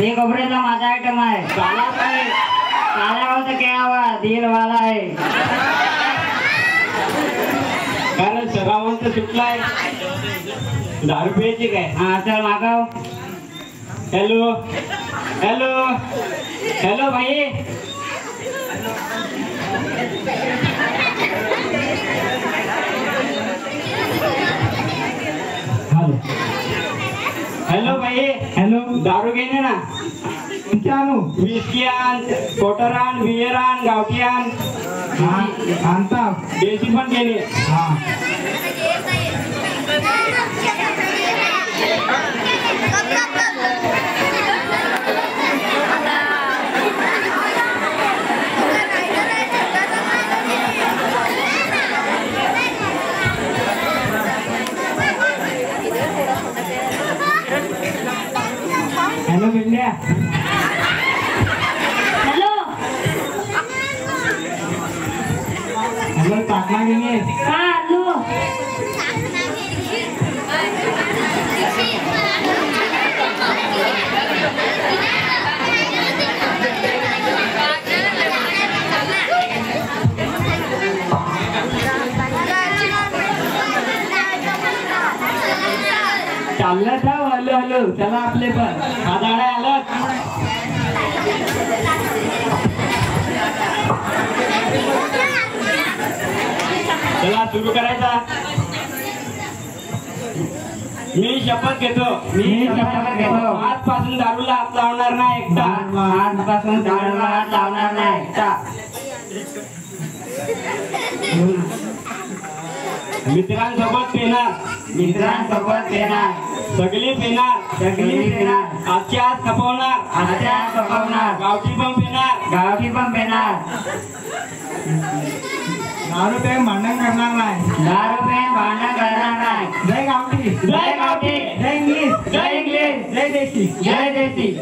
ये कपड्याचा माझा आयटम आहे. काला काय काला हो तर क्या हुआ, दिल वाला है. कारण सरावांचं सुटलाय. दारू प्यायची काय? हा चल मागव. हॅलो हॅलो हॅलो भाई. हॅलो भाई. हॅलो दारू घेणे ना. तुमच्या आणू विस्की आण, क्वार्टर आण, बियर आण, गावठी आण. आणता देशी पण घेणे. हा हॅलो बिंड्या. हॅलो हॅलो टाकला गेले. हा हॅलो चाललं जाऊ. हॅलो हॅलो चला आपले पण हा दाडा आलं. चला सुरू करायचा. मी शपथ घेतो. मी शपथ घेतो. आजपासून दारूला हात लावणार नाही एकटा. आजपासून दारूला हात लावणार नाही एकटा. मित्रांसोबत पेणार. मित्रांसोबत येणार. सगळी पेणार. सगळी पेणार. आजच्या आज खपवणार. आजच्या पकवणार. गावठी पण पेणार. गावठी पण पेणार. दारू पे भांडण करणार नाही. दारू पे भांडण करणार नाही. जय गावठी. जय गावठी. जय इंग्लिश. जय इंग्लिश. जय देशी. जय देशी.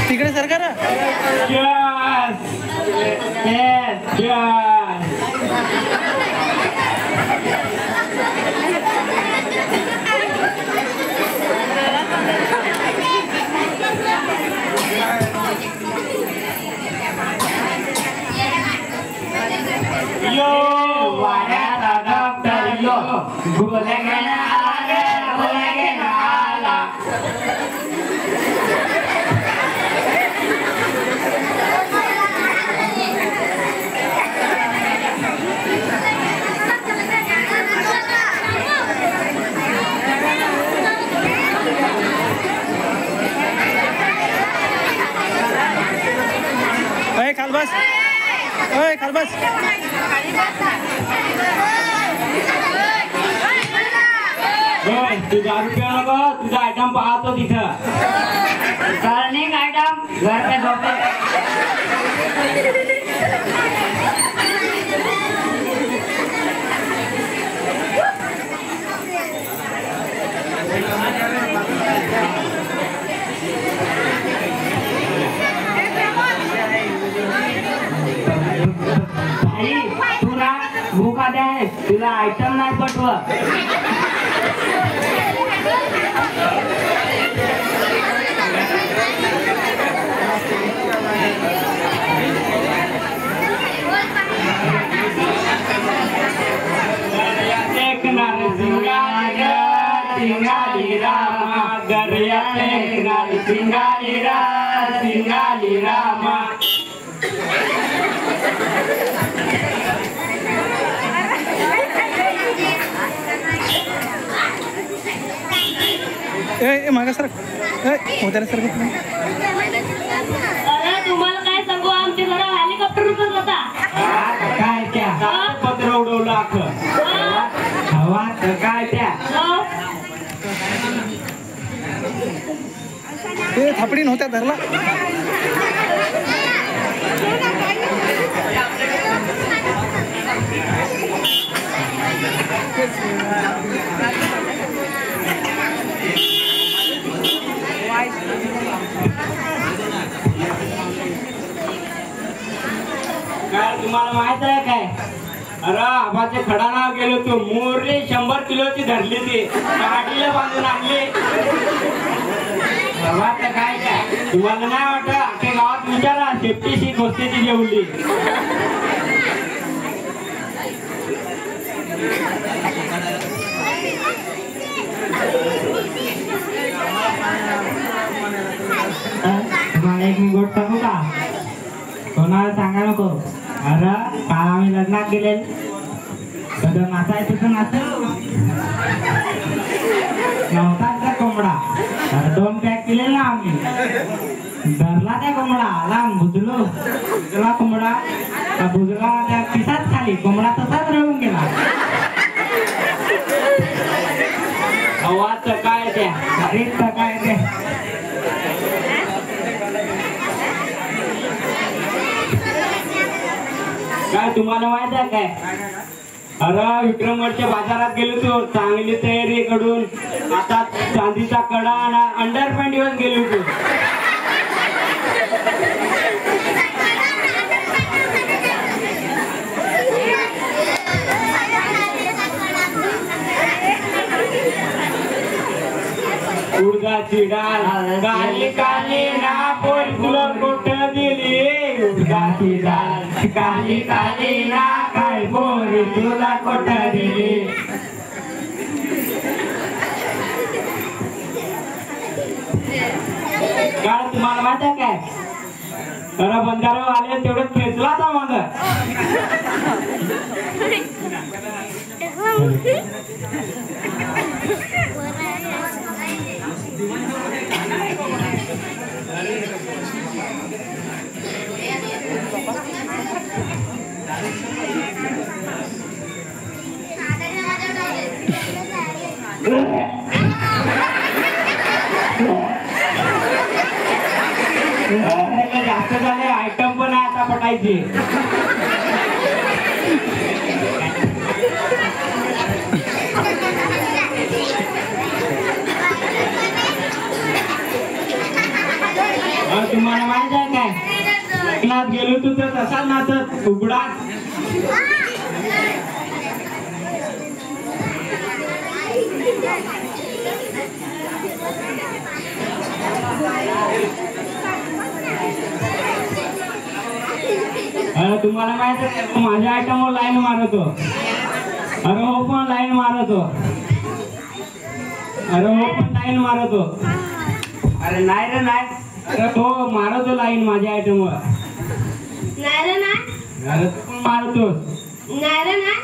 तिकडे सरकार. यो वाड्याचा डॉक्टर यो. गोळ्या घेण्या आला. गोळ्या घेण्या आला. खाल बस. खाल बस. तू दारू पिऊ नको. तुझा आयटम पाहतो तिथं. टर्निंग आइटम घर पे धोते. भाई तू ना भूका द्या. तुला आयटम नाही पटवत. सिंगाली रामा गर्यातले निघाली सिंगाली रामा मागा सर मोत्याला सर अरे तुम्हाला काय सांगू आमच्या घरा हेलिकॉप्टर उतरत होता काय त्या पत्र उडवलं अख्खं हवा काय त्या ते थापडी नव्हत्या धरला काय तुम्हाला माहित आहे काय अरे आबाचे खडाना गेलो तो मोरली 100 किलोची धरली ती गाडीला बांधून आणली हवा काय तुम्हाला नाही वाटत अख्ख्या गावात विचारा सेफ्टीशी गोष्टीची जेवली तुम्हाला एक मी गोष्ट सांगू का कोणाला सांगा नको अरे काल आम्ही लग्नात गेले कधी नाचायचं तर नाचू नव्हता कोंबडा अरे 2 पॅक केले ना आम्ही धरला त्या कोंबडा आला बुजला कोंबडा त्या बुजला त्या पिसात खाली कोंबडा तसाच राहून गेला आवाज काय त्या अरेच काय ते काय तुम्हाला माहित आहे काय अरे विक्रमगडच्या बाजारात गेलो तू चांगली तयारी कडून आता चांदीचा कडा आणि अंडरपॅन्ट घेऊन गेलो तू उडदाची डाळ काली काली ना पोर तुला कोट दिली उडदाची डाळ काली काली ना काय पोरी तुला कोट दिली काय तुम्हाला माहित आहे काय अरे बंधारे आले तेवढं खेचला होता मग जास्त झाले आयटम पण आहे आता पटायची तुम्हाला माहित आहे काय लग्नात गेलो तू तर तसा नाचत उघडा तुम्हाला माहित आहे माझ्या आयटमवर लाईन मारतो अरे हो पण लाईन मारतो अरे हो पण लाईन मारतो अरे नाही रे नाही अरे हो मारतो लाईन माझ्या आयटमवर नाही रे नाही अरे तू पण मारतोस नाही रे नाही